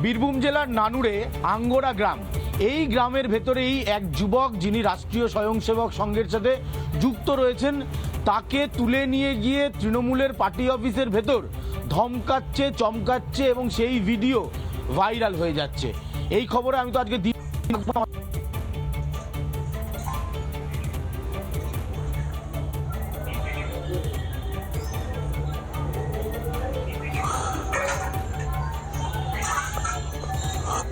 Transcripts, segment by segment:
বীরভূম জেলার নানুরে আঙ্গোরা গ্রাম, এই গ্রামের ভেতরেই এক যুবক যিনি রাষ্ট্রীয় স্বয়ংসেবক সংঘের সাথে যুক্ত রয়েছেন, তাকে তুলে নিয়ে গিয়ে তৃণমূলের পার্টি অফিসের ভেতর ধমকাচ্ছে, চমকাচ্ছে এবং সেই ভিডিও ভাইরাল হয়ে যাচ্ছে। এই খবরে আমি তো আজকে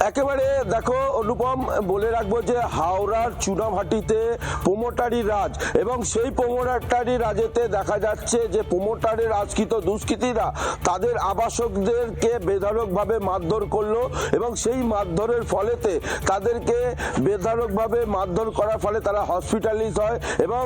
একেবারে দেখো অনুপম, বলে রাখবো যে হাওড়ার চুনাভাটিতে প্রোমোটারি রাজ, এবং সেই প্রোমোটারি রাজেতে দেখা যাচ্ছে যে প্রোমোটারি রাজকৃত দুষ্কৃতীরা তাদের আবাসকদেরকে বেধড়কভাবে মারধর করলো, এবং সেই মারধরের ফলেতে তাদেরকে বেধড়কভাবে মারধর করার ফলে তারা হসপিটালাইজ হয় এবং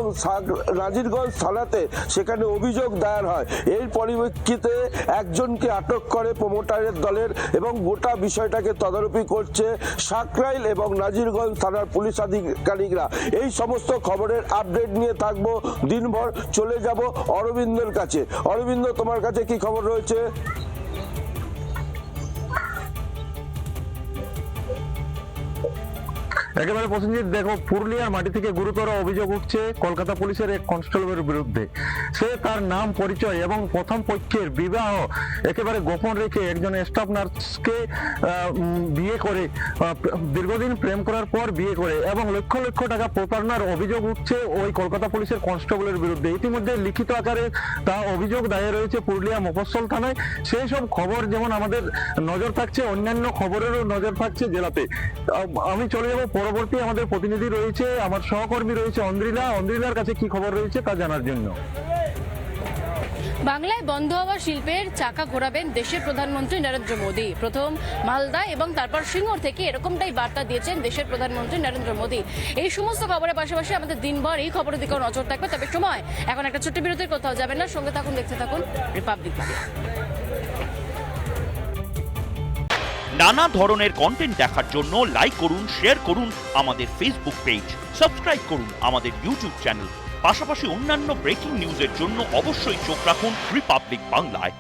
নাজিরগঞ্জ থানাতে সেখানে অভিযোগ দায়ের হয়। এর পরিপ্রেক্ষিতে একজনকে আটক করে প্রোমোটারের দলের, এবং গোটা বিষয়টাকে তদারকি করছে সাকরাইল এবং নাজিরগঞ্জ থানার পুলিশ আধিকারিকরা। এই সমস্ত খবরের আপডেট নিয়ে থাকবো দিনভর। চলে যাব অরবিন্দের কাছে। অরবিন্দ, তোমার কাছে কি খবর রয়েছে? একেবারে প্রসেনজিৎ, দেখো, পুরুলিয়ার মাটি থেকে গুরুতর অভিযোগ উঠছে কলকাতা পুলিশের এক কনস্টেবলের বিরুদ্ধে। সে তার নাম, পরিচয় এবং প্রথম পক্ষের বিবাহ একেবারে গোপন রেখে একজন স্টাফ নার্সকে বিয়ে করে, দীর্ঘদিন প্রেম করার পর বিয়ে করে, এবং লক্ষ লক্ষ টাকা প্রতারণার অভিযোগ উঠছে ওই কলকাতা পুলিশের কনস্টেবলের বিরুদ্ধে। ইতিমধ্যে লিখিত আকারে তা অভিযোগ দায়ের রয়েছে পুরুলিয়া মফস্বল থানায়। সেই সব খবর যেমন আমাদের নজর থাকছে, অন্যান্য খবরেরও নজর থাকছে জেলাতে। আমি চলে যাবো পরবর্তী, আমাদের প্রতিনিধি রয়েছে, আমার সহকর্মী রয়েছে অন্দ্রিলার কাছে কি খবর রয়েছে তা জানার জন্য। বাংলায় বন্ধ হওয়া শিল্পের চাকা ঘোরাবেন দেশের প্রধানমন্ত্রী নরেন্দ্র মোদী। প্রথম মালদা এবং তারপর সিঙ্গুর থেকে এরকমটাই বার্তা দিয়েছেন দেশের প্রধানমন্ত্রী নরেন্দ্র মোদী। এই সমস্ত খবরের পাশাপাশি আমাদের দিনভর এই খবরের দিকেও নজর থাকবে। তবে সময় এখন একটা ছোট্ট বিরতির, কোথাও যাবেন না, সঙ্গে থাকুন, দেখতে থাকুন রিপাবলিক বাংলা। নানা ধরনের কন্টেন্ট দেখার জন্য লাইক করুন, শেয়ার করুন আমাদের ফেসবুক পেজ, সাবস্ক্রাইব করুন আমাদের ইউটিউব চ্যানেল। পাশাপাশি অন্যান্য ব্রেকিং নিউজের জন্য অবশ্যই চোখ রাখুন রিপাবলিক বাংলায়।